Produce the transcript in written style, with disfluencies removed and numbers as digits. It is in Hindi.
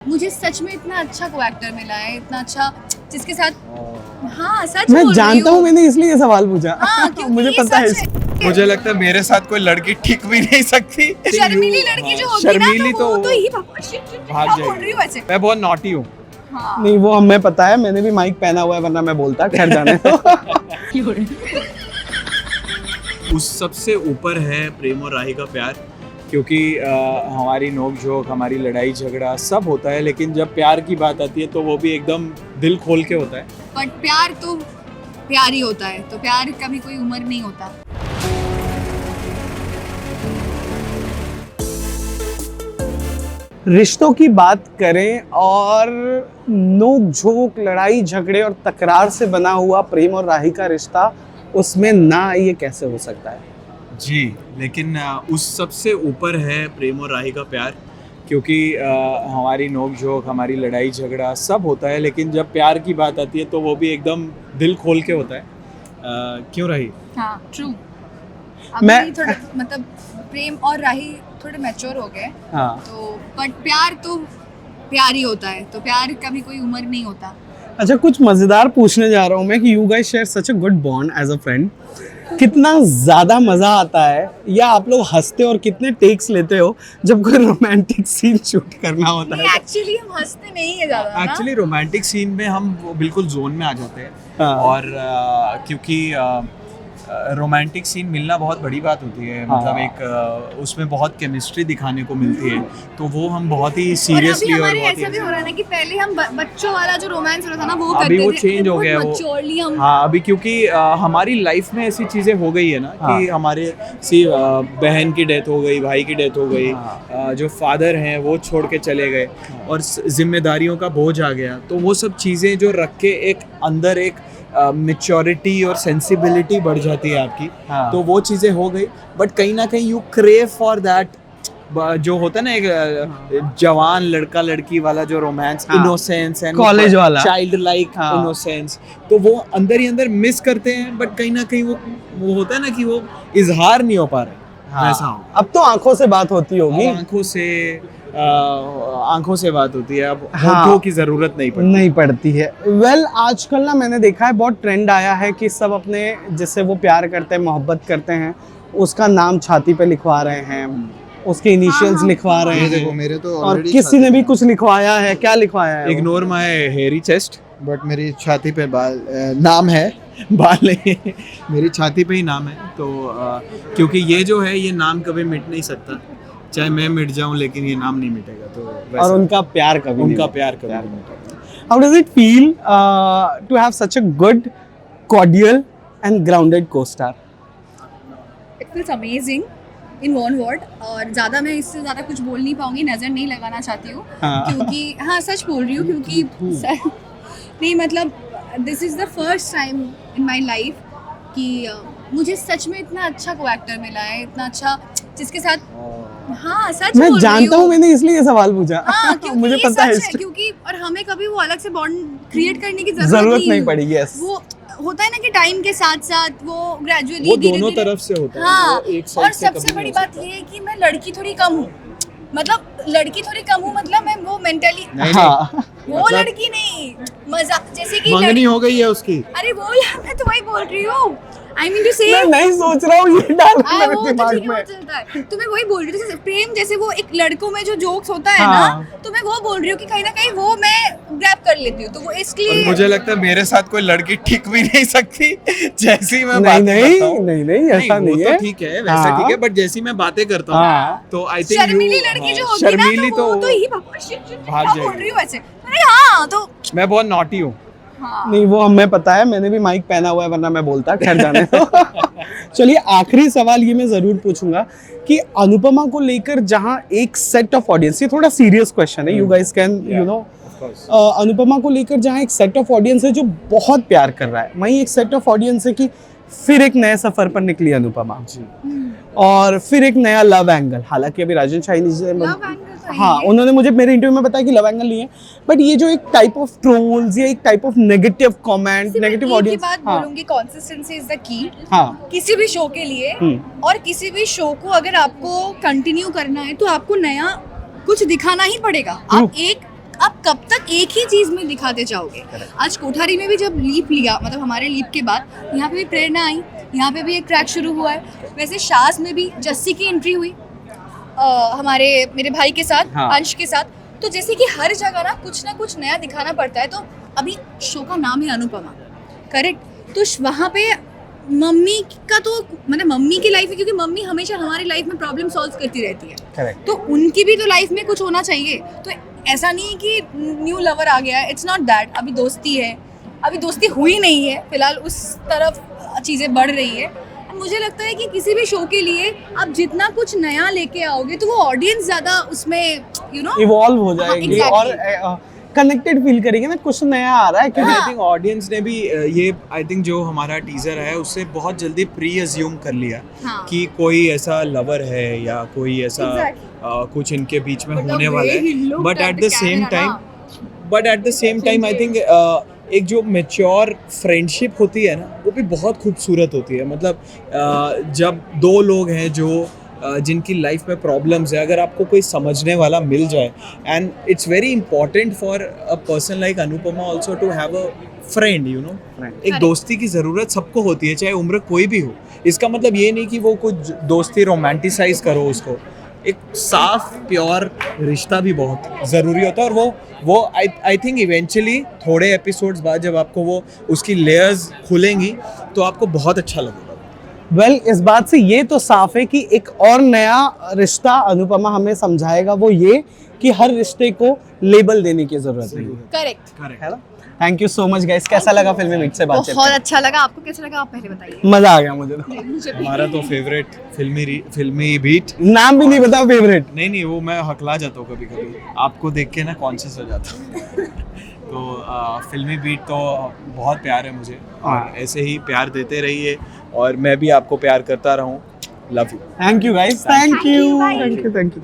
मुझे सच में इतना अच्छा को एक्टर मिला है, इतना अच्छा जिसके साथ हाँ सच मैं बोल रही जानता हूँ, हूँ। मैंने इसलिए ये सवाल पूछा। हाँ, क्योंकि मुझे ये पता है। सच है। मुझे लगता है मेरे साथ कोई लड़की टिक भी नहीं सकती। शर्मीली लड़की जो होगी ना, शर्मीली तो वो तो तो ही भाग क्या बोल रही हूँ वैसे। मैं बहुत नॉटी हूँ। हाँ। नहीं, वो हमें पता है, मैंने भी माइक पहना हुआ है, वरना मैं बोलता। खैर जाने दो। उस सबसे ऊपर है प्रेम और राही का प्यार, क्योंकि हमारी नोक झोंक, हमारी लड़ाई झगड़ा सब होता है, लेकिन जब प्यार की बात आती है तो वो भी एकदम दिल खोल के होता है। बट प्यार तो प्यार ही होता है, तो प्यार कभी कोई उम्र नहीं होता। रिश्तों की बात करें और नोक झोंक, लड़ाई झगड़े और तकरार से बना हुआ प्रेम और राही का रिश्ता, उसमें ना ये कैसे हो सकता है? जी, लेकिन उस सबसे ऊपर है प्रेम और राही का प्यार, क्योंकि हमारी नोक झोंक, हमारी लड़ाई झगड़ा सब होता है, लेकिन जब प्यार की बात आती है तो वो भी एकदम दिल खोल के होता है। क्यों राही? हाँ ट्रू। मैं- थोड़ा मतलब प्रेम और राही थोड़े मैच्योर हो गए, हाँ। तो बट प्यार तो प्यार ही होता है, तो प्यार कभी कोई उम्र नहीं होता। अच्छा, कुछ मजेदार पूछने जा रहा हूँ मैं कि you guys share such a good bond as a friend. कितना ज्यादा मजा आता है, या आप लोग हंसते और कितने टेक्स लेते हो जब कोई रोमांटिक सीन शूट करना होता नहीं, है? एक्चुअली हम हंसते नहीं है ज्यादा ना। एक्चुअली रोमांटिक सीन में हम वो बिल्कुल जोन में आ जाते हैं। हाँ। और क्योंकि रोमांटिक सीन मिलना बहुत बड़ी बात होती है। हाँ। मतलब एक उसमें बहुत केमिस्ट्री दिखाने को मिलती है, तो वो हम बहुत ही और अभी सीरियसली और हमारे बहुत ऐसा भी हो रहा है ना कि पहले हम बच्चों वाला जो रोमांस हो रहा था ना, वो अभी करते वो थे। चेंज हो गया है वो। मैच्योरली हम हाँ, अभी क्योंकि हमारी लाइफ में ऐसी चीज़ें हो गई है ना कि हाँ। हमारे बहन की डेथ हो गई, भाई की डेथ हो गई, हाँ। जो फादर हैं वो छोड़ के चले गए, और जिम्मेदारियों का बोझ आ गया, तो वो सब चीज़ें जो रख के एक अंदर एक मैच्योरिटी और सेंसिबिलिटी बढ़ जाती है आपकी। हाँ। तो वो चीज़ें हो गई, बट कहीं ना कहीं यू क्रेव फॉर दैट जो होता है ना, एक जवान लड़का लड़की वाला जो रोमांस, हाँ। इनोसेंस एंड College वाला। चाइल्ड लाइक हाँ। इनोसेंस, तो वो अंदर ही अंदर मिस करते हैं, बट कहीं ना कहीं वो होता है ना कि वो इजहार नहीं हो पा रहा है। वैसा हो। अब तो आंखों से बात होती होगी। अब आंखों से बात होती है, अब हाँ। होठों की जरूरत नहीं पड़ती। नहीं पड़ती है। वेल, आजकल ना मैंने देखा है बहुत ट्रेंड आया है कि सब अपने जिससे वो प्यार करते हैं, मोहब्बत करते हैं, उसका नाम छाती पे लिखवा रहे हैं, उसके इनिशियल्स हाँ, लिखवा रहे ये हैं। देखो, मेरे तो और already किसी ने छाती भी पे कुछ लिखवाया है। क्या लिखवाया है? इग्नोर माय हेरी चेस्ट। बट मेरी छाती पे नाम है। बाल नहीं, मेरी छाती पे ही नाम है। तो क्योंकि ये जो है, ये नाम कभी मिट नहीं सकता, चाहे मैं मिट जाऊं, लेकिन ये नाम नहीं मिटेगा। तो वैसा और उनका प्यार कभी उनका नहीं। प्यार कभी नहीं मिटेगा। How does it feel to have such a good, cordial and grounded co-star? It feels amazing in one word, और ज़्यादा मैं इससे ज़्यादा कुछ बोल नहीं पाऊंगी, नज़र नहीं लगाना चाहती हूँ। हाँ। क्योंकि हाँ सच बोल रही हूँ, क्योंकि नहीं मतलब this is the first time in my life कि मुझे सच में इतना अच्छा को एक्टर मिला है, इतना अच्छा जिसके साथ हाँ सच मैं बोल रही जानता हूँ, मैंने इसलिए ये सवाल पूछा। हाँ, क्योंकि मुझे ये पता है सच है, क्योंकि और हमें कभी वो अलग से बॉन्ड क्रिएट करने की जरूरत नहीं पड़ी। यस, वो होता है ना कि टाइम के साथ साथ वो ग्रेजुअली वो दोनों तरफ से होता है। हाँ, वो एक और साइड से सबसे कभी बड़ी नहीं हो बात सकता। ये है कि मैं लड़की थोड़ी कम हूँ, मतलब लड़की थोड़ी कम हूँ, मतलब मैं वो मेंटली नहीं, हाँ। वो मतलब- लड़की नहीं, मजाक जैसे कि मंगनी हो गई है उसकी। अरे वो यार, मैं तो वही बोल रही हूँ, आई मीन टू से मैं नहीं सोच रहा हूँ ये डालना मेरे वो तो दिमाग ठीक है, में। वो चलता है। तो मैं वही बोल रही हूँ, जैसे प्रेम, जैसे वो एक लड़कों में जो जोक्स होता है हाँ। ना, तो मैं वो बोल रही हूँ कि कहीं ना कहीं वो मैं ग्रैब कर लेती हूँ, तो वो और इसलिए मुझे लगता है मेरे साथ कोई लड़की टिक भी नहीं सकती, जैसे ही मैं नहीं बातें नहीं करता हूँ। नहीं ऐसा वो नहीं तो है। ठीक है, वैसा हाँ। ठीक है, बट जैसी मैं बातें करता हूँ, हाँ। तो आई थिंक शर्मीली लड़की जो होगी ना, शर्मीली तो वो तो ही भाग क्या बोल जाएगी। रही हूँ वैसे। अरे हाँ, तो मैं बहुत नॉटी हूँ। हाँ। नहीं, वो हमें पता है, मैंने भी माइक पहना हुआ है, वरना मैं बोलता। खैर जाने दो। चलिए, आखिरी सवाल ये मैं जरूर पूछूंगा कि अनुपमा को लेकर जहां एक सेट ऑफ ऑडियंस, ये थोड़ा सीरियस क्वेश्चन है, you guys can you know, Anupama को लेकर जहां एक सेट ऑफ ऑडियंस है जो बहुत प्यार कर रहा है, वहीं एक सेट ऑफ ऑडियंस है कि फिर एक नए सफर पर निकली अनुपमा, और फिर एक नया लव एंगल। हालांकि अभी राजन शाइनी जी लव एंगल तो हाँ, है। उन्होंने मुझे मेरे इंटरव्यू में बताया कि लव एंगल नहीं है, बट ये जो एक टाइप ऑफ ट्रोल्स या एक टाइप ऑफ नेगेटिव कमेंट, सिर्फ नेगेटिव एक ही ऑडियंस। बात हाँ बोलूंगी, कंसिस्टेंसी इज द की हाँ। किसी भी शो के लिए। और किसी भी शो को अगर आपको कंटिन्यू करना है, तो आपको नया कुछ दिखाना ही पड़ेगा। आप एक आप कब तक एक ही चीज में दिखाते जाओगे? आज कोठारी में भी जब लीप लिया, मतलब हमारे लीप के बाद यहाँ पे भी प्रेरणा आई, यहाँ पे भी एक ट्रैक शुरू हुआ है। वैसे शास में भी जस्सी की एंट्री हुई मेरे भाई के साथ, हाँ। अंश के साथ। तो जैसे कि हर जगह ना कुछ नया दिखाना पड़ता है। तो अभी शो का नाम है अनुपमा, करेक्ट? तो वहाँ पे मम्मी का तो मतलब मम्मी की लाइफ है, क्योंकि मम्मी हमेशा हमारी लाइफ में प्रॉब्लम सॉल्व करती रहती है। करेक्ट। तो उनकी भी तो लाइफ में कुछ होना चाहिए। तो ऐसा नहीं है कि न्यू लवर आ गया है, इट्स नॉट दैट। अभी दोस्ती है, अभी दोस्ती हुई नहीं है, फिलहाल उस तरफ चीज़ें बढ़ रही है। मुझे लगता है कि किसी भी शो के लिए आप जितना कुछ नया लेके आओगे तो वो ऑडियंस ज़्यादा उसमें इवॉल्व हो जाएगी exactly. और कनेक्टेड फील करेंगे ना, कुछ नया आ रहा है। क्योंकि आई थिंक ऑडियंस ने भी ये आई थिंक जो हमारा टीजर है उससे बहुत जल्दी प्री अज्यूम कर लिया हाँ। कि कोई ऐसा लवर है या कोई ऐसा Exactly. कुछ इनके बीच में But the होने way वाला he है। looked but at at the the same camera, time I think एक जो मेच्योर फ्रेंडशिप होती है ना, वो भी बहुत खूबसूरत होती है। मतलब जब दो लोग हैं जो जिनकी लाइफ में प्रॉब्लम्स है, अगर आपको कोई समझने वाला मिल जाए, and it's very important for a person like Anupama also to have a friend, you know. एक Correct. दोस्ती की ज़रूरत सबको होती है, चाहे उम्र कोई भी हो। इसका मतलब ये नहीं कि वो कुछ दोस्ती रोमांटिसाइज करो उसको। एक साफ प्योर रिश्ता भी बहुत ज़रूरी होता है। और वो आई थिंक इवेंचुअली थोड़े एपिसोड्स बाद जब आपको वो उसकी लेयर्स खुलेंगी तो आपको बहुत अच्छा लगेगा। वेल, इस बात से ये तो साफ है कि एक और नया रिश्ता अनुपमा हमें समझाएगा, वो ये कि हर रिश्ते को लेबल देने की जरूरत नहीं है। करेक्ट। है ना? Thank you so much guys. कैसा लगा फिल्मी बीट से बातचीत बहुत करके? अच्छा लगा। आपको कैसा लगा, आप पहले बताइए। मजा आ गया मुझे तो। मुझे भी। हमारा तो फेवरेट फिल्मी बीट। नाम भी नहीं बता फेवरेट। नहीं, वो मैं हकला जाता हूँ कभी कभी, आपको देख के ना कॉन्शियस हो जाता हूँ। तो फिल्मी बीट तो बहुत प्यार है मुझे, और ऐसे ही प्यार देते रहिए और मैं भी आपको प्यार करता रहूँ। Love you. Thank you guys. Thank you, bye. Thank you.